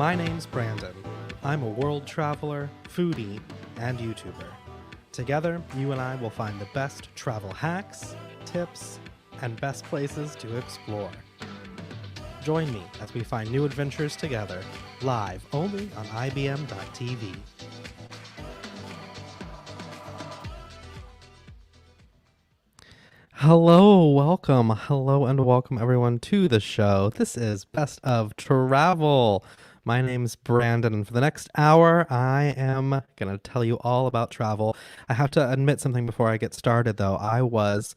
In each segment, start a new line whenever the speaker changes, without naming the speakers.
My name's Branden. I'm a world traveler, foodie, and YouTuber. Together, you and I will find the best travel hacks, tips, and best places to explore. Join me as we find new adventures together, live only on IBM.TV. Hello and welcome everyone to the show. This is Best of Travel. My name's Branden, and for the next hour, I am going to tell you all about travel. I have to admit something before I get started, though. I was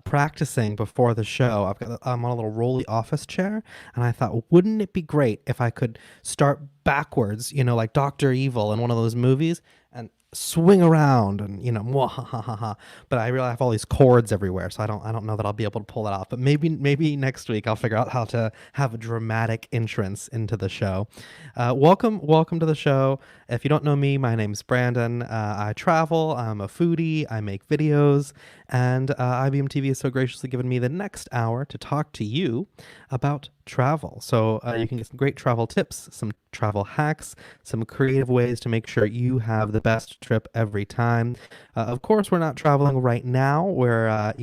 practicing before the show. I'm on a little rolly office chair, and I thought, wouldn't it be great if I could start backwards, like Dr. Evil in one of those movies, and swing around and mwahahaha. But I realize I have all these cords everywhere, so I don't know that I'll be able to pull that off. But maybe next week I'll figure out how to have a dramatic entrance into the show. Welcome to the show. If you don't know me, my name's Branden. I travel. I'm a foodie. I make videos, and IBMTV has so graciously given me the next hour to talk to you about travel. So you can get some great travel tips, some travel hacks, some creative ways to make sure you have the best trip every time. Of course, we're not traveling right now. We're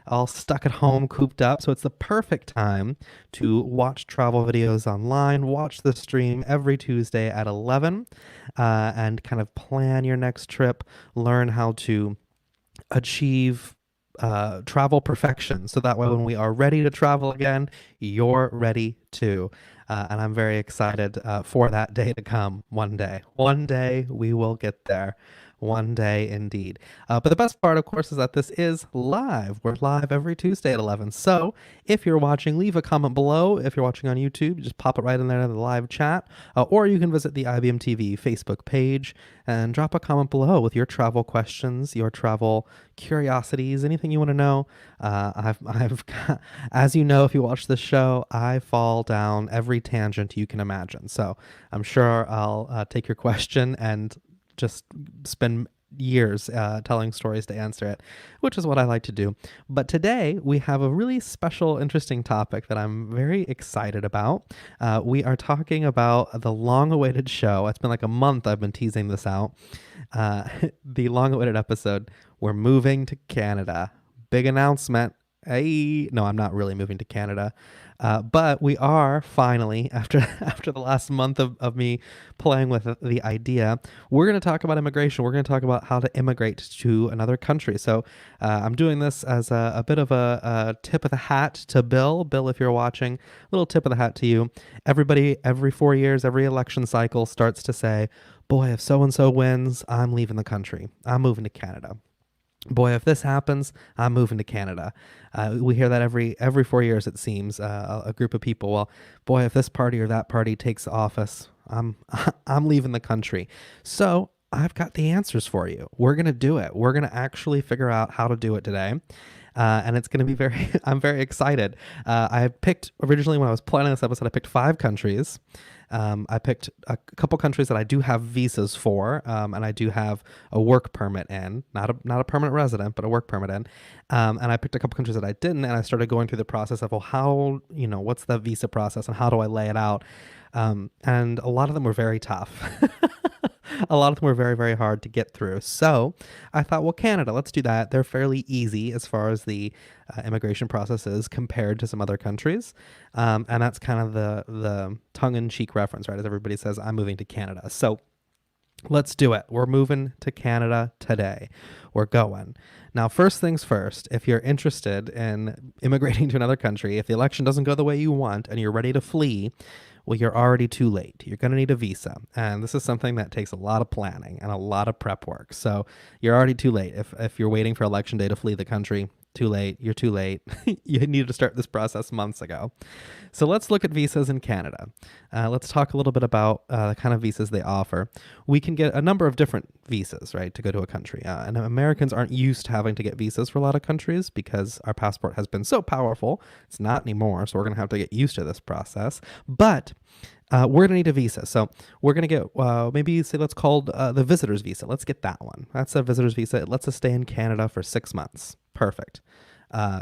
all stuck at home, cooped up. So it's the perfect time to watch travel videos online. Watch the stream every Tuesday at 11 and kind of plan your next trip. Learn how to achieve travel perfection, so that way when we are ready to travel again, you're ready too. And I'm very excited for that day to come. One day we will get there. One day indeed. But the best part, of course, is that this is live. We're live every Tuesday at 11. So if you're watching, leave a comment below. If you're watching on YouTube, just pop it right in there in the live chat. Or you can visit the IBMTV Facebook page and drop a comment below with your travel questions, your travel curiosities, anything you want to know. I've got, as you know, if you watch this show, I fall down every tangent you can imagine. So I'm sure I'll take your question and just spend years telling stories to answer it, which is what I like to do. But today we have a really special, interesting topic that I'm very excited about. We are talking about the long-awaited show. It's been like a month I've been teasing this out. The long-awaited episode. We're moving to Canada. Big announcement. Hey, no, I'm not really moving to Canada. But we are finally, after the last month of me playing with the idea, we're going to talk about immigration. We're going to talk about how to immigrate to another country. So I'm doing this as a bit of a tip of the hat to Bill. Bill, if you're watching, little tip of the hat to you. Everybody, every 4 years, every election cycle starts to say, boy, if so-and-so wins, I'm leaving the country. I'm moving to Canada. Boy, if this happens, I'm moving to Canada. We hear that every 4 years, it seems, a group of people. Well, boy, if this party or that party takes office, I'm leaving the country. So I've got the answers for you. We're going to do it. We're going to actually figure out how to do it today. And it's going to be I'm very excited. I picked, originally when I was planning this episode, I picked 5 countries. I picked a couple countries that I do have visas for, and I do have a work permit in, not a permanent resident, but a work permit in. And I picked a couple countries that I didn't, and I started going through the process of, well, how, what's the visa process and how do I lay it out? And a lot of them were very tough. A lot of them were very, very hard to get through. So I thought, well, Canada, let's do that. They're fairly easy as far as the immigration process is compared to some other countries. And that's kind of the tongue-in-cheek reference, right? As everybody says, I'm moving to Canada. So let's do it. We're moving to Canada today. We're going. Now, first things first, if you're interested in immigrating to another country, if the election doesn't go the way you want and you're ready to flee, well, you're already too late. You're going to need a visa. And this is something that takes a lot of planning and a lot of prep work. So you're already too late. If you're waiting for election day to flee the country, too late. You're too late. You needed to start this process months ago. So let's look at visas in Canada. Let's talk a little bit about the kind of visas they offer. We can get a number of different visas, right, to go to a country. And Americans aren't used to having to get visas for a lot of countries because our passport has been so powerful. It's not anymore, so we're going to have to get used to this process. But we're going to need a visa. So we're going to get, maybe say, let's call the visitor's visa. Let's get that one. That's a visitor's visa. It lets us stay in Canada for 6 months. Perfect.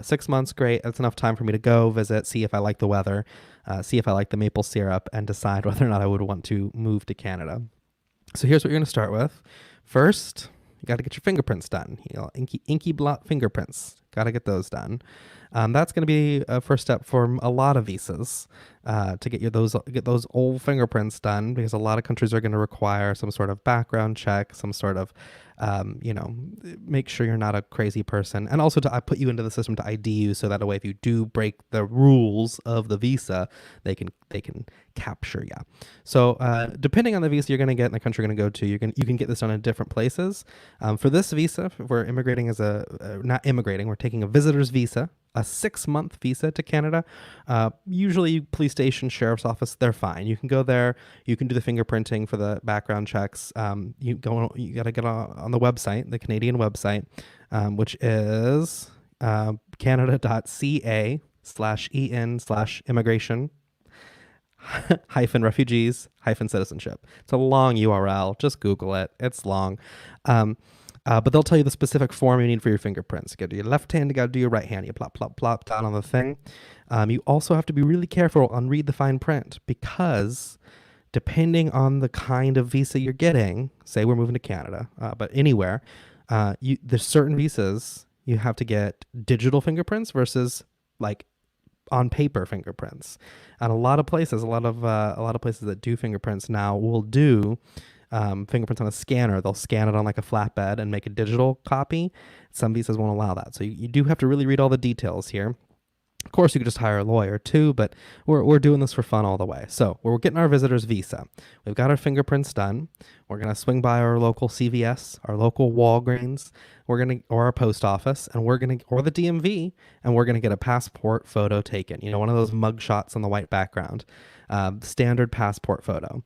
6 months, great. That's enough time for me to go visit, see if I like the weather, see if I like the maple syrup, and decide whether or not I would want to move to Canada. So here's what you're going to start with. First, you got to get your fingerprints done. Inky blot fingerprints. Got to get those done. That's going to be a first step for a lot of visas to get those old fingerprints done, because a lot of countries are going to require some sort of background check, some sort of make sure you're not a crazy person, and also to put you into the system to ID you, so that way if you do break the rules of the visa, they can capture you. So depending on the visa you're going to get and the country you're going to go to, you can get this done in different places. For this visa, if we're immigrating not immigrating, we're taking a visitor's visa, a 6-month visa to Canada. Usually police station, sheriff's office, they're fine. You can go there. You can do the fingerprinting for the background checks. You got to get on the website, the Canadian website, which is canada.ca/en/immigration -refugees-citizenship. It's a long URL. Just Google it. It's long. But they'll tell you the specific form you need for your fingerprints. You got to do your left hand, you got to do your right hand. You plop, plop, plop down on the thing. You also have to be really careful and read the fine print, because depending on the kind of visa you're getting, say we're moving to Canada, but anywhere, there's certain visas you have to get digital fingerprints versus like on paper fingerprints. And a lot of places that do fingerprints now will do fingerprints on a scanner. They'll scan it on like a flatbed and make a digital copy. Some visas won't allow that. So you do have to really read all the details here. Of course, you could just hire a lawyer too, but we're doing this for fun all the way. So we're getting our visitor's visa. We've got our fingerprints done. We're going to swing by our local CVS, our local Walgreens, or our post office, and or the DMV, and we're going to get a passport photo taken. One of those mug shots on the white background, standard passport photo.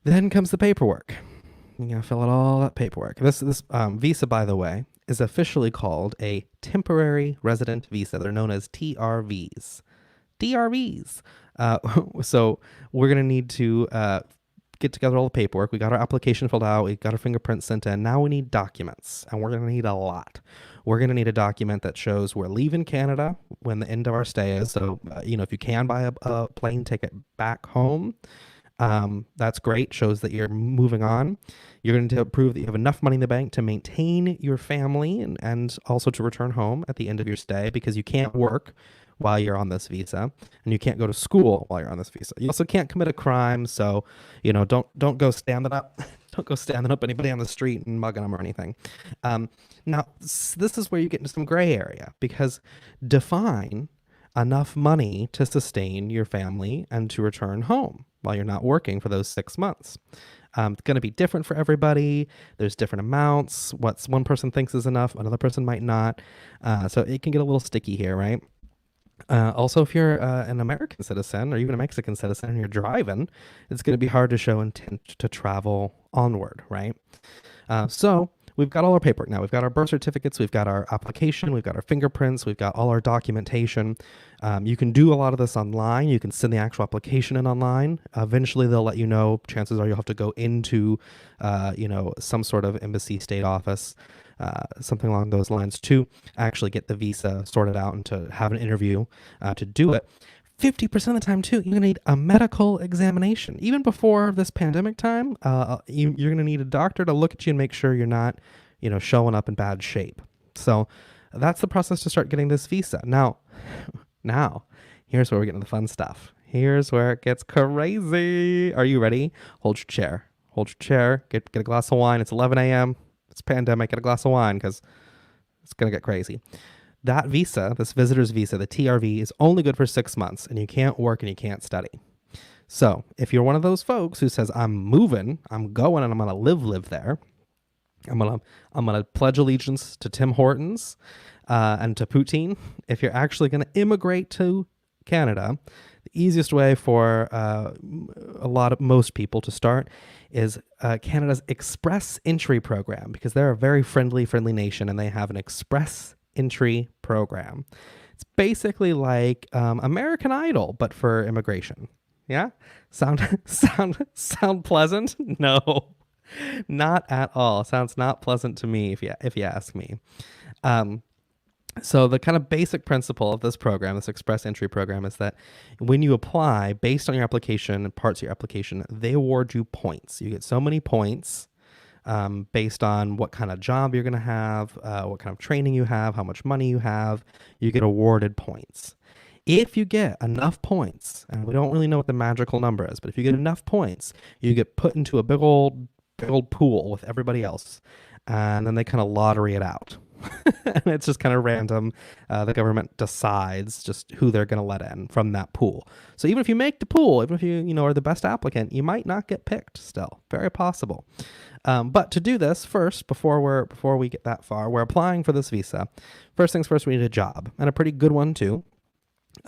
Then comes the paperwork. You're going to fill out all that paperwork. This visa, by the way, is officially called a temporary resident visa. They're known as TRVs. TRVs. So we're going to need to get together all the paperwork. We got our application filled out. We got our fingerprints sent in. Now we need documents, and we're going to need a lot. We're going to need a document that shows we're leaving Canada when the end of our stay is. So, if you can buy a plane ticket back home, that's great. Shows that you're moving on. You're going to prove that you have enough money in the bank to maintain your family and also to return home at the end of your stay, because you can't work while you're on this visa, and you can't go to school while you're on this visa. You also can't commit a crime. So, don't go standing up. Don't go standing up anybody on the street and mugging them or anything. Now, this is where you get into some gray area, because define enough money to sustain your family and to return home while you're not working for those 6 months. It's going to be different for everybody. There's different amounts. What one person thinks is enough, another person might not. So it can get a little sticky here, right? Also, if you're an American citizen or even a Mexican citizen and you're driving, it's going to be hard to show intent to travel onward, right? So we've got all our paperwork now. We've got our birth certificates. We've got our application. We've got our fingerprints. We've got all our documentation. You can do a lot of this online. You can send the actual application in online. Eventually, they'll let you know. Chances are you'll have to go into, some sort of embassy, state office, something along those lines to actually get the visa sorted out and to have an interview to do it. 50% of the time, too, you're going to need a medical examination. Even before this pandemic time, you're going to need a doctor to look at you and make sure you're not, showing up in bad shape. So that's the process to start getting this visa. Now, here's where we get into the fun stuff. Here's where it gets crazy. Are you ready? Hold your chair. Get a glass of wine. It's 11 a.m. It's pandemic. Get a glass of wine because it's going to get crazy. That visa, this visitor's visa, the TRV, is only good for 6 months, and you can't work and you can't study. So if you're one of those folks who says, I'm moving, I'm going, and I'm going to live there, I'm gonna pledge allegiance to Tim Hortons and to Poutine. If you're actually going to immigrate to Canada, the easiest way for most people to start is Canada's Express Entry program, because they're a very friendly nation, and they have an Express Entry program. It's basically like American Idol, but for immigration. Yeah, sound pleasant? No, not at all. Sounds not pleasant to me if you ask me. So the kind of basic principle of this program, this express entry program, is that when you apply, based on your application and parts of your application, they award you points. You get so many points based on what kind of job you're going to have, what kind of training you have, how much money you have. You get awarded points. If you get enough points, and we don't really know what the magical number is, but if you get enough points, you get put into a big old pool with everybody else, and then they kind of lottery it out. And it's just kind of random. The government decides just who they're going to let in from that pool. So even if you make the pool, even if you are the best applicant, you might not get picked. Still, very possible. But to do this first, before we get that far, we're applying for this visa. First things first, we need a job, and a pretty good one too.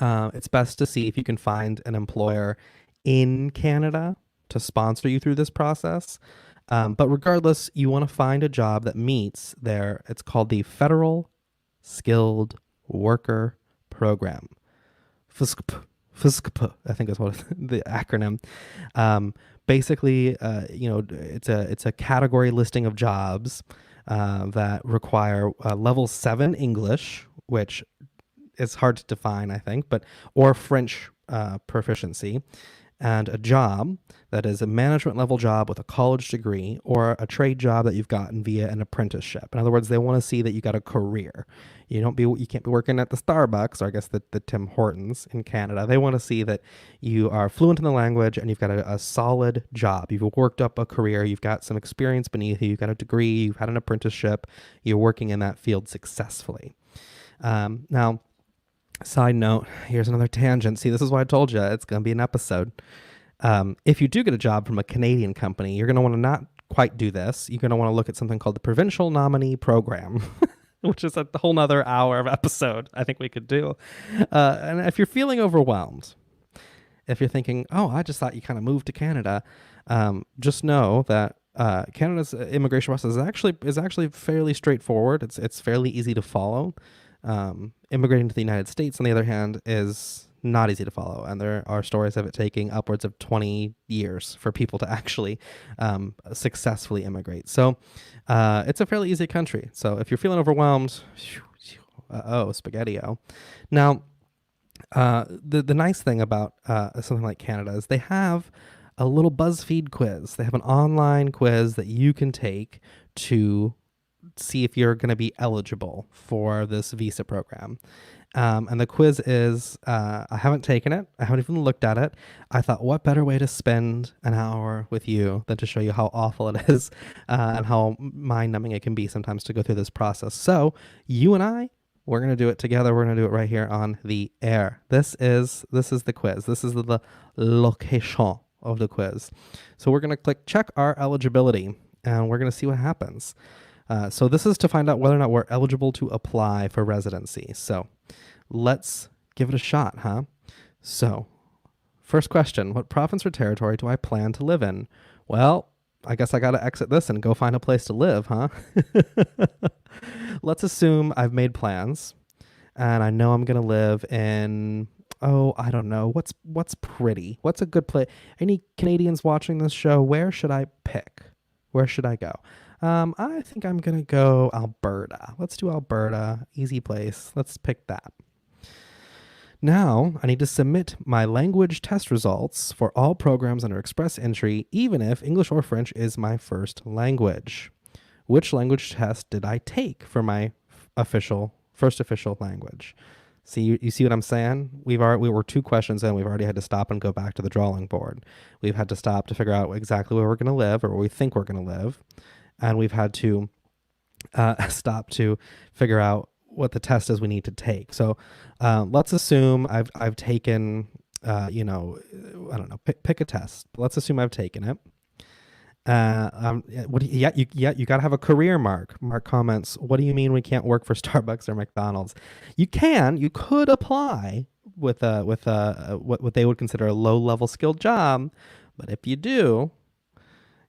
It's best to see if you can find an employer in Canada to sponsor you through this process. But regardless, you want to find a job that meets it's called the Federal Skilled Worker Program. FSCP, I think is what the acronym. Basically, it's a category listing of jobs that require level 7 English, which is hard to define, I think, or French proficiency, and a job that is a management level job with a college degree or a trade job that you've gotten via an apprenticeship. In other words, they want to see that you got a career. You can't be working at the Starbucks, or I guess the Tim Hortons in Canada. They want to see that you are fluent in the language and you've got a solid job. You've worked up a career. You've got some experience beneath you. You've got a degree. You've had an apprenticeship. You're working in that field successfully. Now, side note, here's another tangent. See, this is why I told you it's going to be an episode. If you do get a job from a Canadian company, you're going to want to not quite do this. You're going to want to look at something called the Provincial Nominee Program, which is a whole nother hour of episode I think we could do. And if you're feeling overwhelmed, if you're thinking, oh, I just thought you kind of moved to Canada, just know that Canada's immigration process is actually fairly straightforward. It's fairly easy to follow. Immigrating to the United States, on the other hand, is not easy to follow, and there are stories of it taking upwards of 20 years for people to actually successfly immigrate. So it's a fairly easy country. So if you're feeling overwhelmed, spaghetti-o. Now, the nice thing about something like Canada is they have a little BuzzFeed quiz. They have an online quiz that you can take to see if you're going to be eligible for this visa program. And the quiz is, I haven't taken it. I haven't even looked at it. I thought, what better way to spend an hour with you than to show you how awful it is and how mind-numbing it can be sometimes to go through this process. So you and I, we're going to do it together. We're going to do it right here on the air. This is the quiz. This is the location of the quiz. So we're going to click check our eligibility, and we're going to see what happens. So this is to find out whether or not we're eligible to apply for residency. So let's give it a shot, huh? So first question, what province or territory do I plan to live in? Well, I guess I got to exit this and go find a place to live, huh? Let's assume I've made plans and I know I'm going to live in, I don't know. What's pretty? What's a good place? Any Canadians watching this show, where should I pick? Where should I go? I think I'm going to go Alberta. Let's do Alberta. Easy place. Let's pick that. Now, I need to submit my language test results for all programs under Express Entry, even if English or French is my first language. Which language test did I take for my first official language? See, you see what I'm saying? We were 2 questions in. We've already had to stop and go back to the drawing board. We've had to stop to figure out exactly where we're going to live or where we think we're going to live. And we've had to stop to figure out what the test is we need to take. So let's assume I've taken, I don't know, pick a test. Let's assume I've taken it. You got to have a career mark. Mark comments, what do you mean we can't work for Starbucks or McDonald's? You could apply with what they would consider a low-level skilled job. But if you do,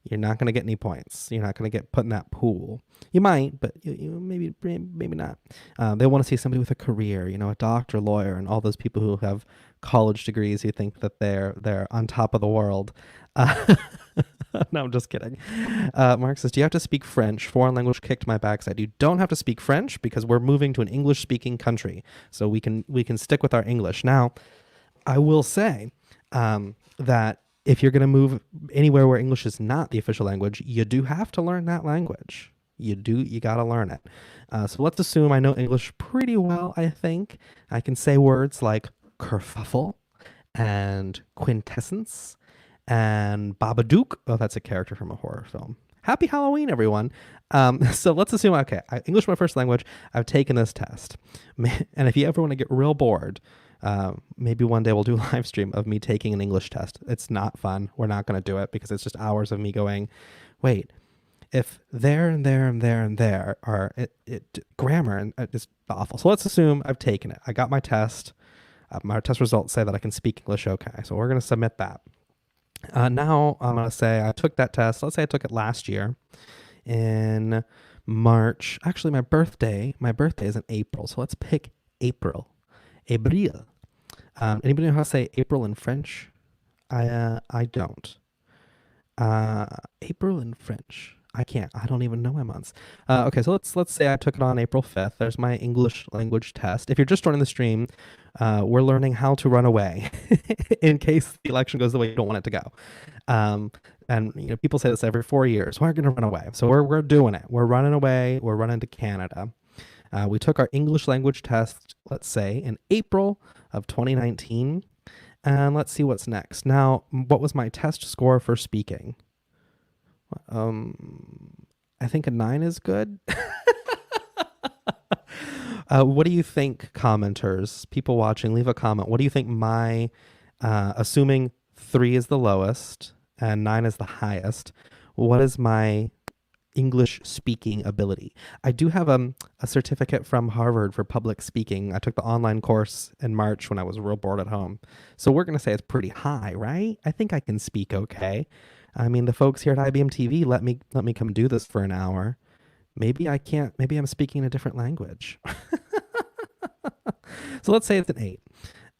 you're not going to get any points. You're not going to get put in that pool. You might, but you maybe not. They want to see somebody with a career, a doctor, lawyer, and all those people who have college degrees who think that they're on top of the world. No, I'm just kidding. Mark says, do you have to speak French? Foreign language kicked my backside. You don't have to speak French because we're moving to an English-speaking country. So we can stick with our English. Now, I will say that if you're going to move anywhere where English is not the official language, you do have to learn that language. You got to learn it. So let's assume I know English pretty well, I think. I can say words like kerfuffle and quintessence and Babadook. Oh, that's a character from a horror film. Happy Halloween, everyone. So let's assume, okay, English my first language. I've taken this test. And if you ever want to get real bored, maybe one day we'll do a live stream of me taking an English test. It's not fun. We're not going to do it because it's just hours of me going, wait, if there and there and there and there are grammar, and it's awful. So let's assume I've taken it. I got my test. My test results say that I can speak English okay. So we're going to submit that. Now I'm going to say I took that test. Let's say I took it last year in March. Actually, my birthday is in April. So let's pick April. Abril. Anybody know how to say April in French? I don't. April in French. I can't. I don't even know my months. Okay, so let's say I took it on April 5th. There's my English language test. If you're just joining the stream, we're learning how to run away in case the election goes the way you don't want it to go. And people say this every 4 years. We're going to run away. So we're doing it. We're running away. We're running to Canada. We took our English language test, let's say, in April of 2019. And let's see what's next. Now, what was my test score for speaking? I think a 9 is good. What do you think, commenters, people watching? Leave a comment. What do you think my, assuming 3 is the lowest and 9 is the highest, what is my English speaking ability? I do have a certificate from Harvard for public speaking. I took the online course in March when I was real bored at home. So we're going to say it's pretty high, right? I think I can speak okay. I mean, the folks here at IBMTV let me come do this for an hour. Maybe I can't. Maybe I'm speaking a different language. So let's say it's an 8.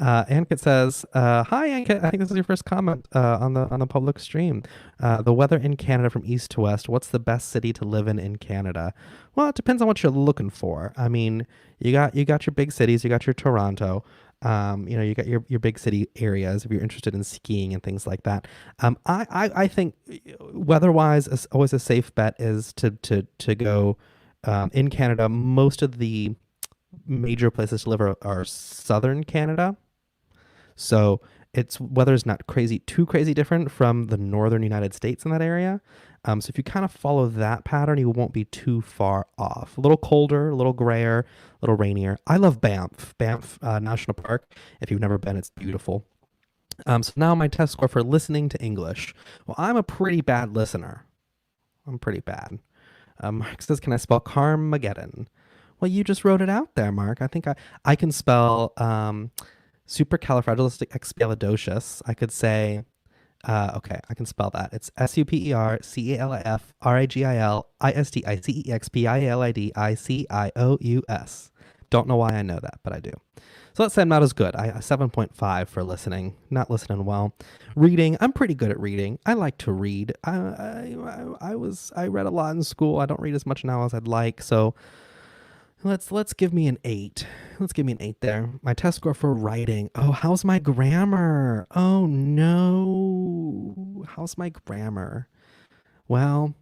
Ankit says, "Hi, Ankit. I think this is your first comment on the public stream. The weather in Canada from east to west. What's the best city to live in Canada? Well, it depends on what you're looking for. I mean, you got your big cities. You got your Toronto. You got your big city areas if you're interested in skiing and things like that. I think weather-wise, always a safe bet is to go in Canada. Most of the major places to live are southern Canada. So weather's not too crazy different from the northern United States in that area. So if you kind of follow that pattern, you won't be too far off. A little colder, a little grayer, a little rainier. I love Banff National Park. If you've never been, it's beautiful. So now my test score for listening to English. Well, I'm a pretty bad listener. I'm pretty bad. Mark says, can I spell Carmageddon? Well, you just wrote it out there, Mark. I think I can spell supercalifragilisticexpialidocious. I could say, okay, I can spell that. It's supercalifragilisticexpialidocious. Don't know why I know that, but I do. So let's say I'm not as good. I 7.5 for listening, not listening well. Reading, I'm pretty good at reading. I like to read. I read a lot in school. I don't read as much now as I'd like, so let's give me an 8. Let's give me an 8 there. My test score for writing. Oh, how's my grammar? Oh no. How's my grammar? Well,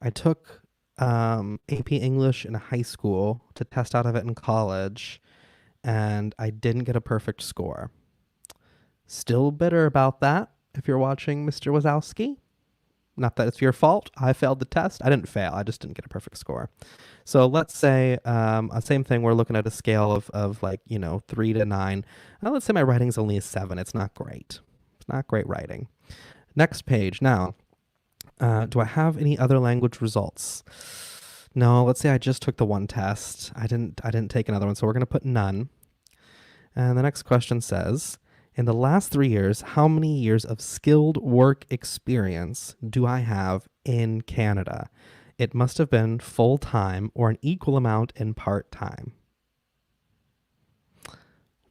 I took AP English in high school to test out of it in college, and I didn't get a perfect score. Still bitter about that, if you're watching, Mr. Wazowski. Not that it's your fault. I failed the test. I didn't fail. I just didn't get a perfect score. So let's say, same thing. We're looking at a scale of 3 to 9. Let's say my writing's only a 7. It's not great. It's not great writing. Next page. Now, do I have any other language results? No, let's say I just took the one test. I didn't take another one. So we're going to put none. And the next question says, in the last 3 years, how many years of skilled work experience do I have in Canada? It must have been full-time or an equal amount in part-time.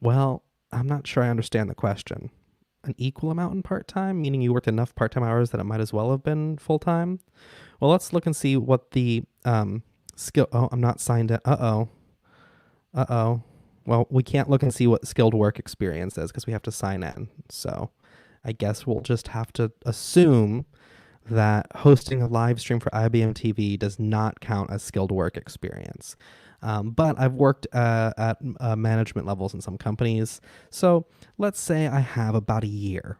Well, I'm not sure I understand the question. an equal amount in part-time, meaning you worked enough part-time hours that it might as well have been full-time. Well, let's look and see what the skill. Oh, I'm not signed in. Uh-oh. Well, we can't look and see what skilled work experience is because we have to sign in. So I guess we'll just have to assume that hosting a live stream for IBM TV does not count as skilled work experience. But I've worked at management levels in some companies. So let's say I have about a year,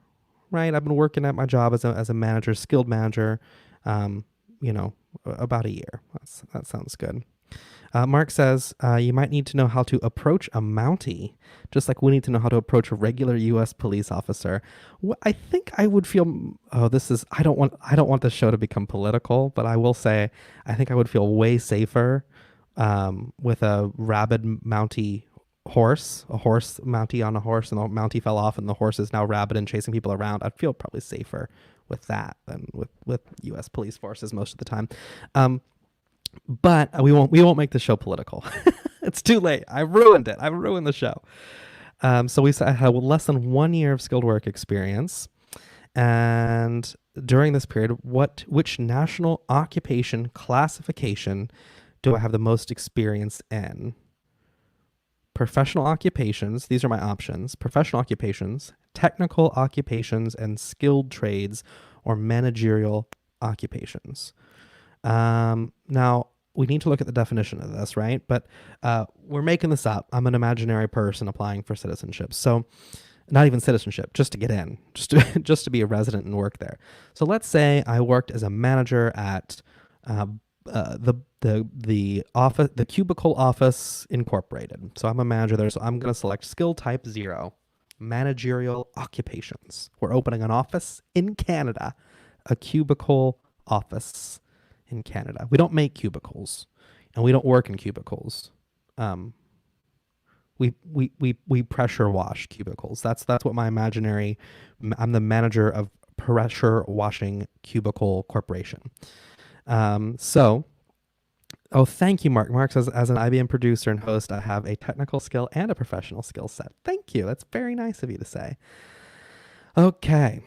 right? I've been working at my job as a manager, skilled manager, about a year. That sounds good. Mark says, you might need to know how to approach a Mountie, just like we need to know how to approach a regular U.S. police officer. I think I would feel, I don't want this show to become political, but I will say, I think I would feel way safer with a rabid Mountie horse, a horse Mountie on a horse, and the Mountie fell off and the horse is now rabid and chasing people around. I'd feel probably safer with that than with U.S. police forces most of the time. But we won't make the show political. It's too late. I ruined it. I ruined the show. So I had less than 1 year of skilled work experience. And during this period, which national occupation classification do I have the most experience in? Professional occupations, these are my options. Professional occupations, technical occupations, and skilled trades or managerial occupations. Now, we need to look at the definition of this, right? But we're making this up. I'm an imaginary person applying for citizenship. So not even citizenship, just to get in, just to be a resident and work there. So let's say I worked as a manager at the office, the Cubicle Office Incorporated. So I'm a manager there. So I'm going to select skill type 0, managerial occupations. We're opening an office in Canada, a cubicle office in Canada. We don't make cubicles, and we don't work in cubicles. We pressure wash cubicles. That's what my imaginary. I'm the manager of Pressure Washing Cubicle Corporation. Thank you, Mark. Mark says, as an IBM producer and host, I have a technical skill and a professional skill set. Thank you. That's very nice of you to say. Okay.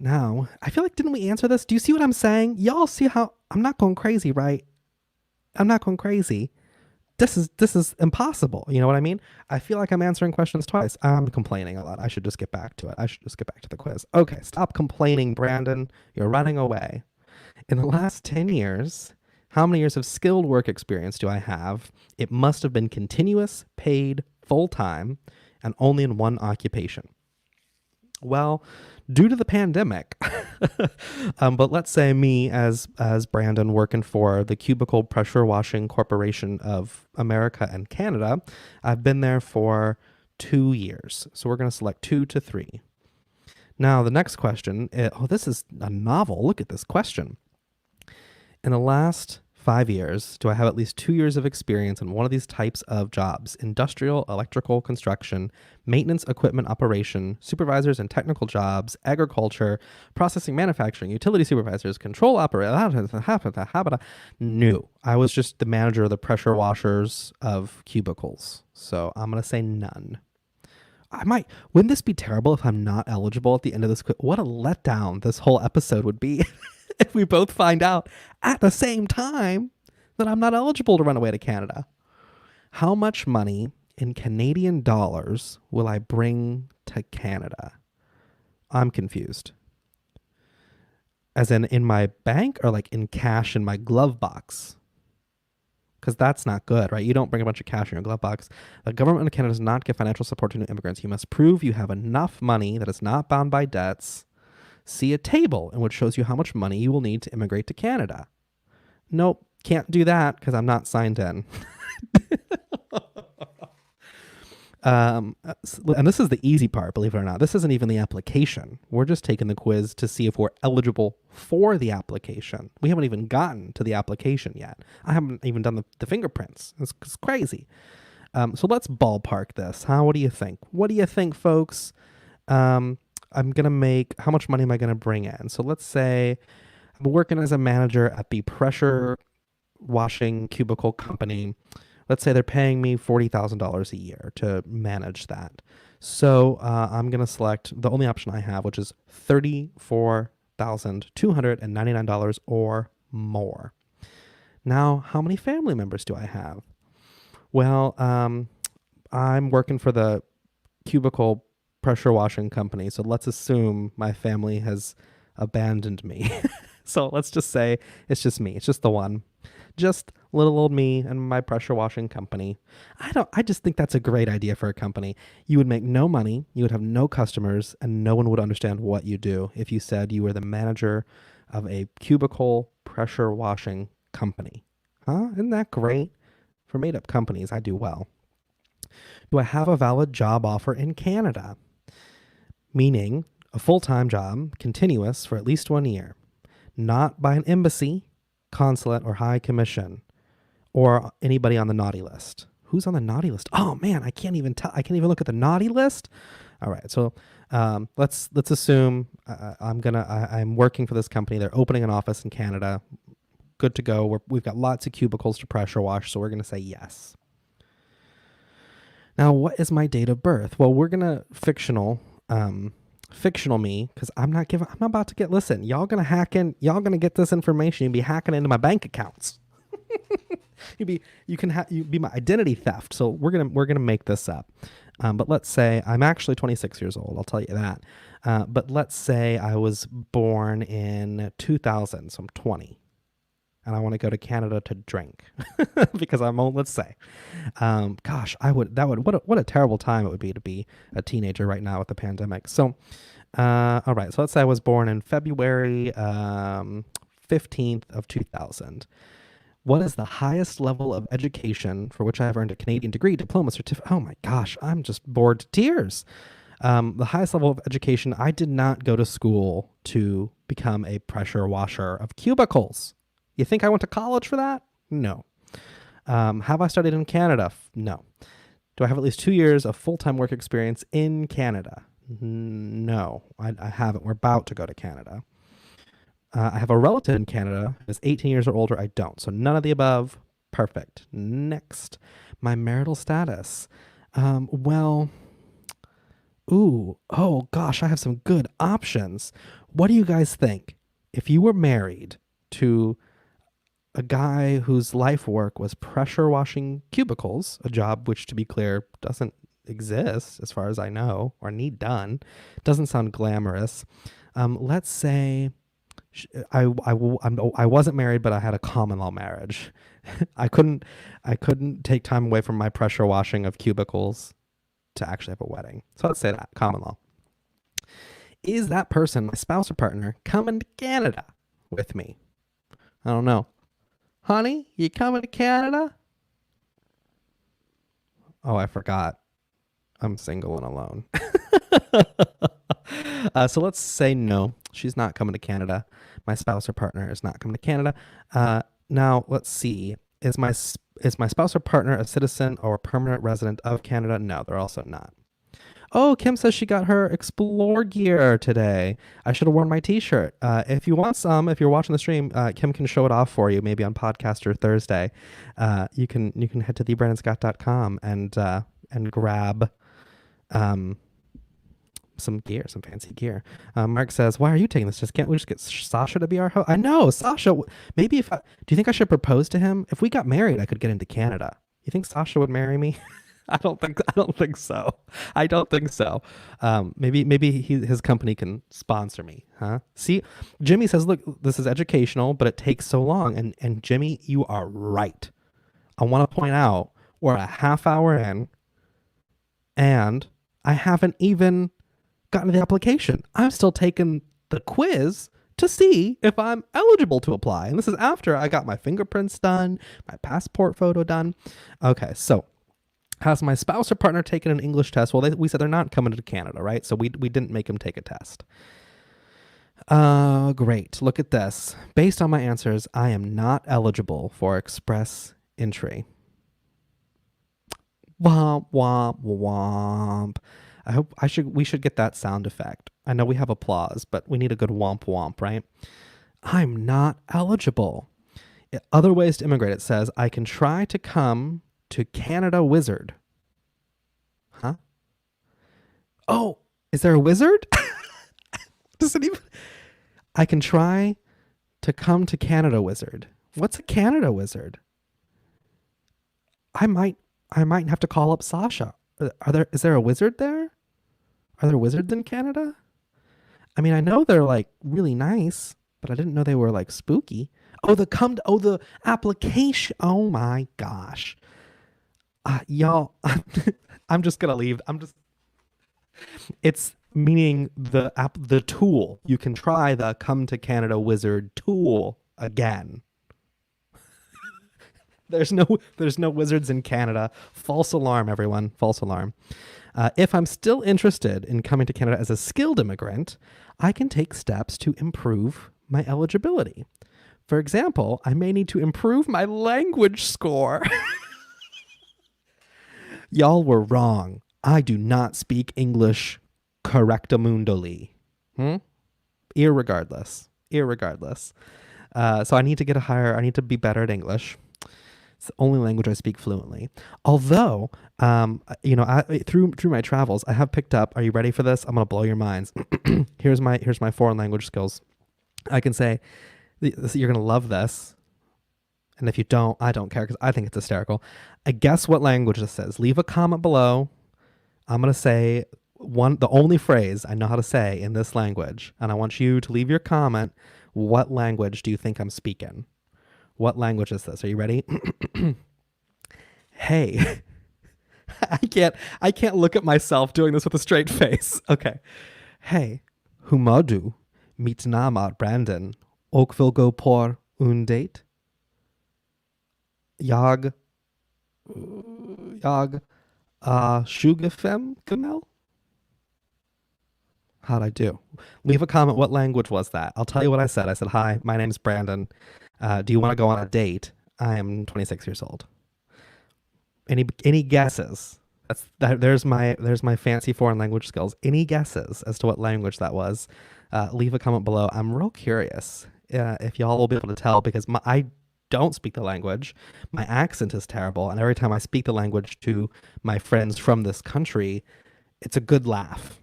Now, I feel like, didn't we answer this? Do you see what I'm saying? Y'all see how I'm not going crazy, right? I'm not going crazy. This is impossible. You know what I mean? I feel like I'm answering questions twice. I'm complaining a lot. I should just get back to it. I should just get back to the quiz. Okay, stop complaining, Branden. You're running away. In the last 10 years, how many years of skilled work experience do I have? It must have been continuous, paid, full-time, and only in one occupation. Well, due to the pandemic, but let's say me as Branden working for the Cubicle Pressure Washing Corporation of America and Canada, I've been there for 2 years. So we're going to select 2 to 3. Now, the next question, this is a novel. Look at this question. In the last 5 years, do I have at least 2 years of experience in one of these types of jobs? Industrial, electrical, construction, maintenance, equipment operation, supervisors and technical jobs, agriculture, processing, manufacturing, utility supervisors, control operators. No, I was just the manager of the pressure washers of cubicles. So I'm going to say none. Wouldn't this be terrible if I'm not eligible at the end of this? What a letdown this whole episode would be. If we both find out at the same time that I'm not eligible to run away to Canada. How much money in Canadian dollars will I bring to Canada? I'm confused. As in my bank or like in cash in my glove box? Because that's not good, right? You don't bring a bunch of cash in your glove box. The government of Canada does not give financial support to new immigrants. You must prove you have enough money that is not bound by debts. See a table in which shows you how much money you will need to immigrate to Canada. Nope, can't do that because I'm not signed in. And this is the easy part, believe it or not. This isn't even the application. We're just taking the quiz to see if we're eligible for the application. We haven't even gotten to the application yet. I haven't even done the fingerprints. It's crazy. So let's ballpark this. What do you think? What do you think, folks? I'm going to make, how much money am I going to bring in? So let's say I'm working as a manager at the pressure washing cubicle company. Let's say they're paying me $40,000 a year to manage that. So I'm going to select the only option I have, which is $34,299 or more. Now, how many family members do I have? Well, I'm working for the cubicle pressure washing company, so let's assume my family has abandoned me. So let's just say it's just me. It's just the one. Just little old me and my pressure washing company. I just think that's a great idea for a company. You would make no money, you would have no customers, and no one would understand what you do if you said you were the manager of a cubicle pressure washing company. Huh? Isn't that great? For made up companies, I do well. Do I have a valid job offer in Canada? Meaning a full-time job, continuous for at least 1 year, not by an embassy, consulate, or high commission, or anybody on the naughty list. Who's on the naughty list? Oh man, I can't even tell. I can't even look at the naughty list. All right, so let's assume I'm working for this company. They're opening an office in Canada. Good to go. We've got lots of cubicles to pressure wash, so we're gonna say yes. Now, what is my date of birth? Well, we're gonna fictional me, because I'm not about to get, listen, y'all gonna get this information. You'll be hacking into my bank accounts. you be my identity theft. So we're gonna make this up. But let's say I'm actually 26 years old. I'll tell you that. But let's say I was born in 2000, so I'm 20. And I want to go to Canada to drink because let's say, gosh, what a terrible time it would be to be a teenager right now with the pandemic. So, all right. So let's say I was born in February 15th of 2000. What is the highest level of education for which I have earned a Canadian degree, diploma, certificate? Oh my gosh, I'm just bored to tears. The highest level of education, I did not go to school to become a pressure washer of cubicles. You think I went to college for that? No. Have I studied in Canada? No. Do I have at least 2 years of full-time work experience in Canada? No, I haven't. We're about to go to Canada. I have a relative in Canada who is 18 years or older. I don't. So none of the above. Perfect. Next. My marital status. Oh gosh, I have some good options. What do you guys think? If you were married to a guy whose life work was pressure washing cubicles, a job which, to be clear, doesn't exist as far as I know or need done, doesn't sound glamorous. Let's say I wasn't married, but I had a common law marriage. I couldn't take time away from my pressure washing of cubicles to actually have a wedding. So let's say that common law. Is that person, my spouse or partner, coming to Canada with me? I don't know. Honey, you coming to Canada? Oh, I forgot. I'm single and alone. So let's say no, she's not coming to Canada. My spouse or partner is not coming to Canada. Now, let's see. Is my spouse or partner a citizen or a permanent resident of Canada? No, they're also not. Oh, Kim says she got her Explore gear today. I should have worn my t-shirt. If you want some, if you're watching the stream, Kim can show it off for you, maybe on podcast or Thursday. You can head to thebrandonscott.com and grab some gear, some fancy gear. Mark says, why are you taking this? Can't we just get Sasha to be our host? I know, Sasha. Maybe do you think I should propose to him? If we got married, I could get into Canada. You think Sasha would marry me? I don't think so. I don't think so. Maybe his company can sponsor me, huh? See, Jimmy says, look, this is educational, but it takes so long. And Jimmy, you are right. I want to point out we're a half hour in and I haven't even gotten the application. I'm still taking the quiz to see if I'm eligible to apply. And this is after I got my fingerprints done, my passport photo done. Okay, so has my spouse or partner taken an English test? Well, we said they're not coming to Canada, right? So we didn't make them take a test. Great. Look at this. Based on my answers, I am not eligible for express entry. Womp, womp, womp. We should get that sound effect. I know we have applause, but we need a good womp womp, right? I'm not eligible. Other ways to immigrate, it says, I can try to come to Canada Wizard. Huh? Oh, is there a wizard? Does it even? I can try to come to Canada, wizard. What's a Canada wizard? I might have to call up Sasha. Is there a wizard there? Are there wizards in Canada? I mean, I know they're like really nice, but I didn't know they were like spooky. Oh, the application. Oh my gosh. Y'all, I'm just gonna leave. It's meaning the tool. You can try the Come to Canada Wizard tool again. There's no wizards in Canada. False alarm, everyone. False alarm. If I'm still interested in coming to Canada as a skilled immigrant, I can take steps to improve my eligibility. For example, I may need to improve my language score. Y'all were wrong. I do not speak English correctamundally. Irregardless. So I need to get I need to be better at English. It's the only language I speak fluently. Although, through my travels, I have picked up. Are you ready for this? I'm gonna blow your minds. Here's my foreign language skills. I can say, you're gonna love this, and if you don't, I don't care because I think it's hysterical. Guess what language this is? Leave a comment below. I'm gonna say the only phrase I know how to say in this language, and I want you to leave your comment. What language do you think I'm speaking? What language is this? Are you ready? Hey. I can't look at myself doing this with a straight face. Okay. Hey, humadu mitnamar Branden ook go por un date? Jag shugafem gamel? How'd I do? Leave a comment. What language was that? I'll tell you what I said. I said, hi, my name's Branden. Do you want to go on a date? I am 26 years old. Any guesses? There's my fancy foreign language skills. Any guesses as to what language that was? Leave a comment below. I'm real curious if y'all will be able to tell because I don't speak the language. My accent is terrible, and every time I speak the language to my friends from this country, it's a good laugh.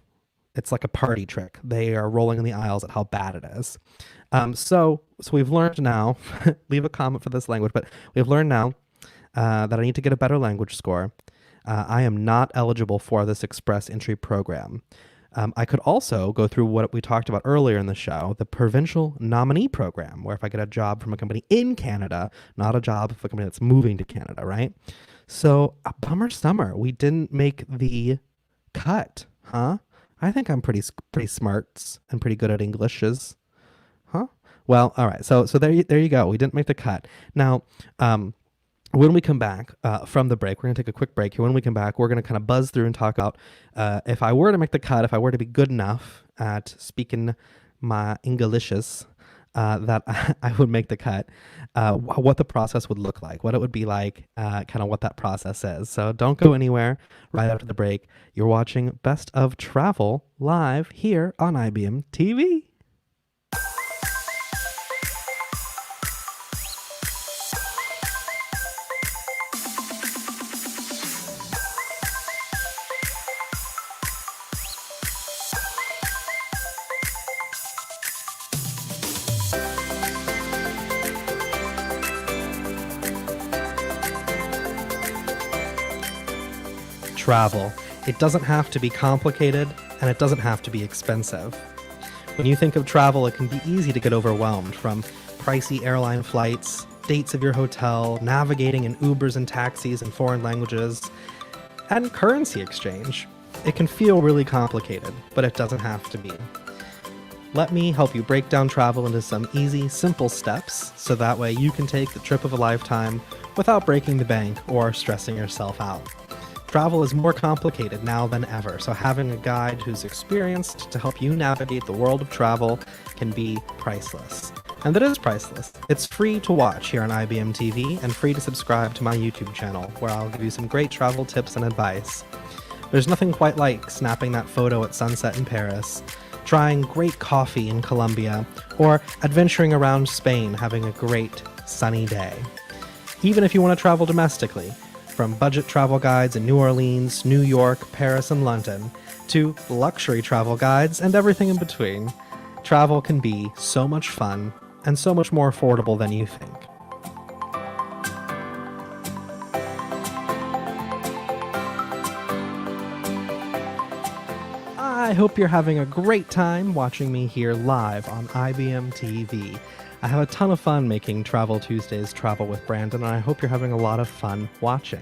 It's like a party trick. They are rolling in the aisles at how bad it is. So we've learned now, leave a comment for this language, but we've learned now that I need to get a better language score. I am not eligible for this express entry program. I could also go through what we talked about earlier in the show, the provincial nominee program, where if I get a job from a company in Canada, not a job for a company that's moving to Canada, right? So a bummer summer. We didn't make the cut, huh? I think I'm pretty smart and pretty good at Englishes. Huh? Well, all right. So there you go. We didn't make the cut. Now, when we come back from the break, we're going to take a quick break here. When we come back, we're going to kind of buzz through and talk about if I were to make the cut, if I were to be good enough at speaking my Englishes, that I would make the cut, what the process would look like, what it would be like, kind of what that process is. So don't go anywhere. Right after the break, you're watching Best of Travel live here on IBMTV. Travel. It doesn't have to be complicated, and it doesn't have to be expensive. When you think of travel, it can be easy to get overwhelmed from pricey airline flights, dates of your hotel, navigating in Ubers and taxis in foreign languages, and currency exchange. It can feel really complicated, but it doesn't have to be. Let me help you break down travel into some easy, simple steps, so that way you can take the trip of a lifetime without breaking the bank or stressing yourself out. Travel is more complicated now than ever, so having a guide who's experienced to help you navigate the world of travel can be priceless. And it is priceless. It's free to watch here on IBM TV and free to subscribe to my YouTube channel, where I'll give you some great travel tips and advice. There's nothing quite like snapping that photo at sunset in Paris, trying great coffee in Colombia, or adventuring around Spain having a great sunny day. Even if you want to travel domestically, from budget travel guides in New Orleans, New York, Paris, and London, to luxury travel guides and everything in between. Travel can be so much fun and so much more affordable than you think. I hope you're having a great time watching me here live on IBMTV. I have a ton of fun making Travel Tuesdays Travel with Branden, and I hope you're having a lot of fun watching.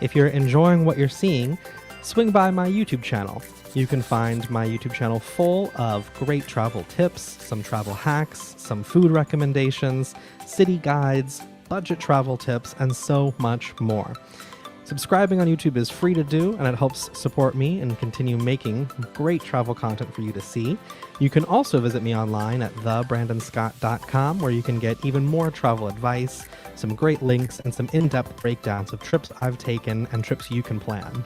If you're enjoying what you're seeing, swing by my YouTube channel. You can find my YouTube channel full of great travel tips, some travel hacks, some food recommendations, city guides, budget travel tips, and so much more. Subscribing on YouTube is free to do, and it helps support me and continue making great travel content for you to see. You can also visit me online at thebrandenscott.com, where you can get even more travel advice, some great links, and some in-depth breakdowns of trips I've taken and trips you can plan.